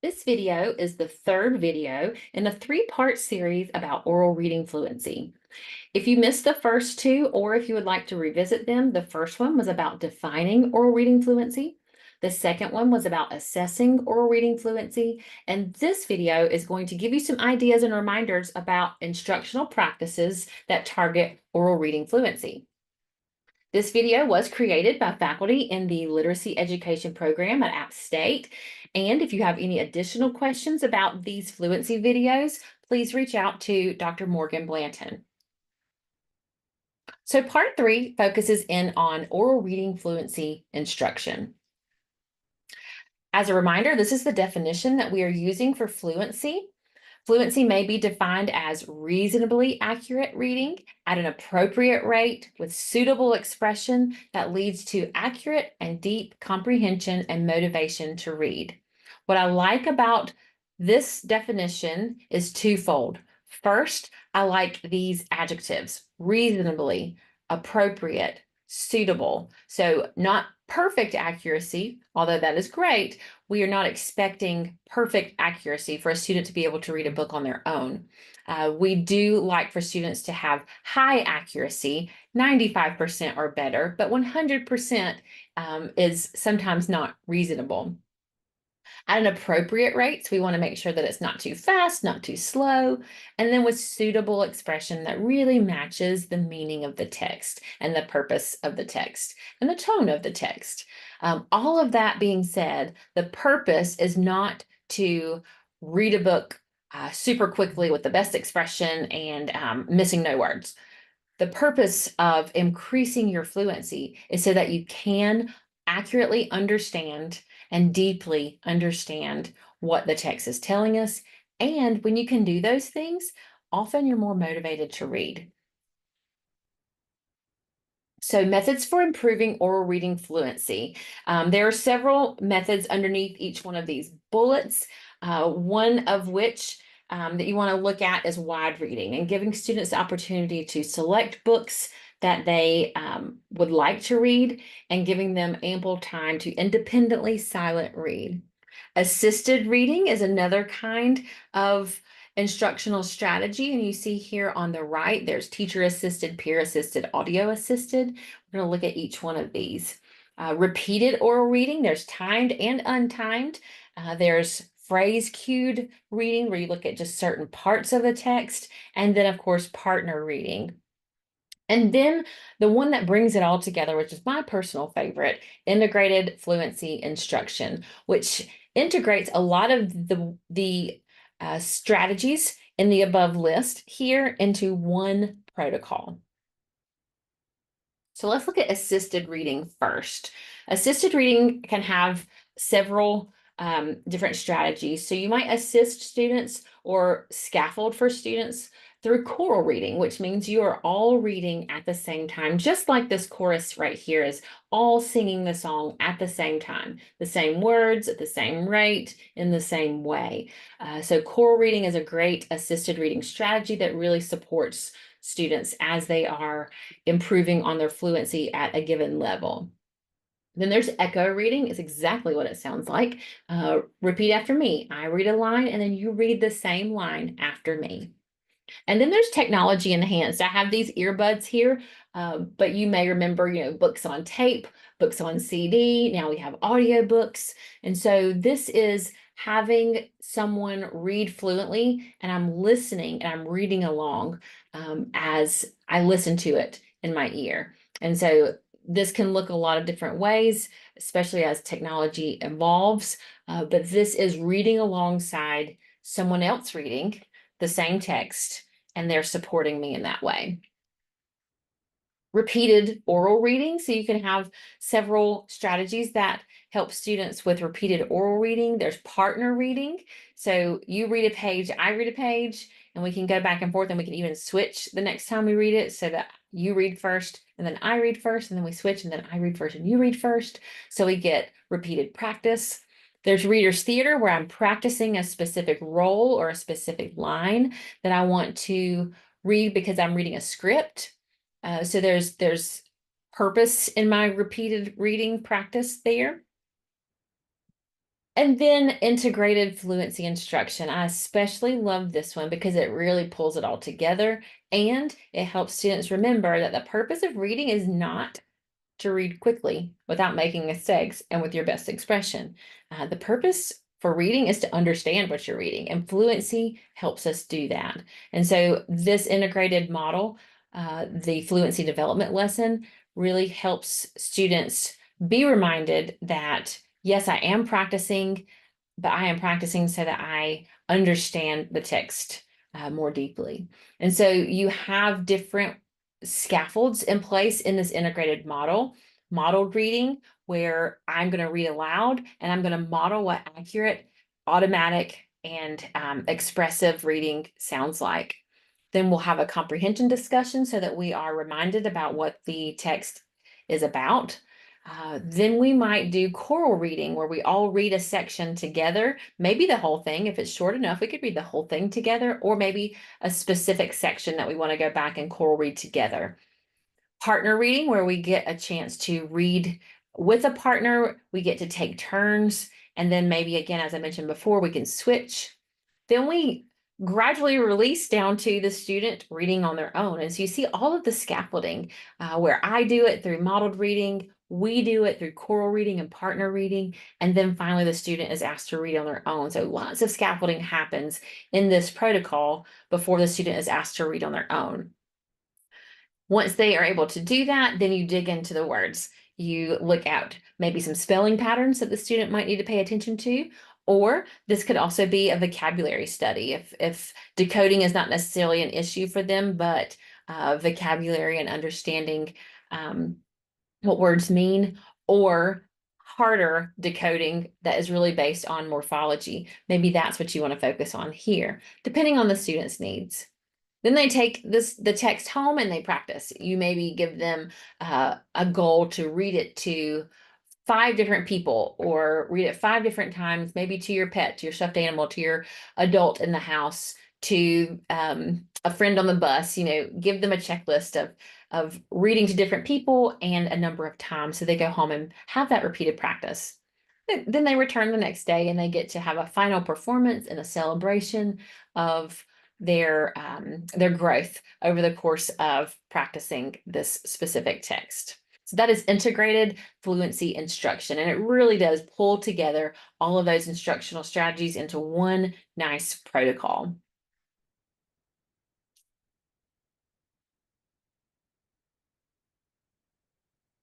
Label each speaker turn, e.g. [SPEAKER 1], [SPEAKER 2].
[SPEAKER 1] This video is the third video in a three-part series about oral reading fluency. If you missed the first two, or if you would like to revisit them, the first one was about defining oral reading fluency. The second one was about assessing oral reading fluency. And this video is going to give you some ideas and reminders about instructional practices that target oral reading fluency. This video was created by faculty in the Literacy Education program at App State. And if you have any additional questions about these fluency videos, please reach out to Dr. Morgan Blanton. So part 3 focuses in on oral reading fluency instruction. As a reminder, this is the definition that we are using for fluency. Fluency may be defined as reasonably accurate reading at an appropriate rate with suitable expression that leads to accurate and deep comprehension and motivation to read. What I like about this definition is twofold. First, I like these adjectives: reasonably, appropriate, suitable. So not perfect accuracy, although that is great. We are not expecting perfect accuracy for a student to be able to read a book on their own. We do like for students to have high accuracy, 95% or better, but 100% is sometimes not reasonable. At an appropriate rate, so we want to make sure that it's not too fast, not too slow, and then with suitable expression that really matches the meaning of the text and the purpose of the text and the tone of the text. All of that being said, the purpose is not to read a book super quickly with the best expression and missing no words. The purpose of increasing your fluency is so that you can accurately understand and deeply understand what the text is telling us. And when you can do those things, often you're more motivated to read. So methods for improving oral reading fluency. There are several methods underneath each one of these bullets, one of which that you want to look at is wide reading and giving students the opportunity to select books that they would like to read and giving them ample time to independently silent read. Assisted reading is another kind of instructional strategy. And you see here on the right, there's teacher assisted, peer assisted, audio assisted. We're going to look at each one of these. Repeated oral reading, there's timed and untimed. There's phrase cued reading where you look at just certain parts of the text. And then, of course, partner reading. And then the one that brings it all together, which is my personal favorite, integrated fluency instruction, which integrates a lot of the strategies in the above list here into one protocol. So let's look at assisted reading first. Assisted reading can have several different strategies. So you might assist students or scaffold for students through choral reading, which means you are all reading at the same time, just like this chorus right here is all singing the song at the same time, the same words, at the same rate, in the same way. So choral reading is a great assisted reading strategy that really supports students as they are improving on their fluency at a given level. Then there's echo reading. It's exactly what it sounds like. Repeat after me. I read a line and then you read the same line after me. And then there's technology enhanced. I have these earbuds here, but you may remember, books on tape, books on CD. Now we have audiobooks. And so this is having someone read fluently and I'm listening and I'm reading along as I listen to it in my ear. And so this can look a lot of different ways, especially as technology evolves. But this is reading alongside someone else reading the same text, and they're supporting me in that way. Repeated oral reading. So you can have several strategies that help students with repeated oral reading. There's partner reading. So you read a page, I read a page, and we can go back and forth, and we can even switch the next time we read it so that you read first, and then I read first, and then we switch, and then I read first, and you read first. So we get repeated practice. There's reader's theater, where I'm practicing a specific role or a specific line that I want to read because I'm reading a script. So there's purpose in my repeated reading practice there. And then integrated fluency instruction. I especially love this one because it really pulls it all together and it helps students remember that the purpose of reading is not to read quickly without making mistakes and with your best expression. The purpose for reading is to understand what you're reading, and fluency helps us do that. And so this integrated model, the fluency development lesson, really helps students be reminded that, yes, I am practicing, but I am practicing so that I understand the text more deeply. And so you have different scaffolds in place in this integrated model. Modeled reading, where I'm going to read aloud and I'm going to model what accurate, automatic, and expressive reading sounds like. Then we'll have a comprehension discussion so that we are reminded about what the text is about. Then we might do choral reading where we all read a section together, maybe the whole thing. If it's short enough, we could read the whole thing together, or maybe a specific section that we want to go back and choral read together. Partner reading, where we get a chance to read with a partner, we get to take turns, and then maybe again, as I mentioned before, we can switch. Then we gradually release down to the student reading on their own. And so you see all of the scaffolding where I do it through modeled reading, we do it through choral reading and partner reading, and then finally the student is asked to read on their own. So lots of scaffolding happens in this protocol before the student is asked to read on their own. Once they are able to do that, then you dig into the words. You look at maybe some spelling patterns that the student might need to pay attention to, or this could also be a vocabulary study if decoding is not necessarily an issue for them, but vocabulary and understanding what words mean, or harder decoding that is really based on morphology. Maybe that's what you want to focus on here, depending on the student's needs. Then they take the text home and they practice. You maybe give them a goal to read it to 5 different people, or read it 5 different times, maybe to your pet, to your stuffed animal, to your adult in the house, to a friend on the bus. Give them a checklist of reading to different people and a number of times so they go home and have that repeated practice. Then they return the next day and they get to have a final performance and a celebration of their growth over the course of practicing this specific text. So that is integrated fluency instruction, and it really does pull together all of those instructional strategies into one nice protocol.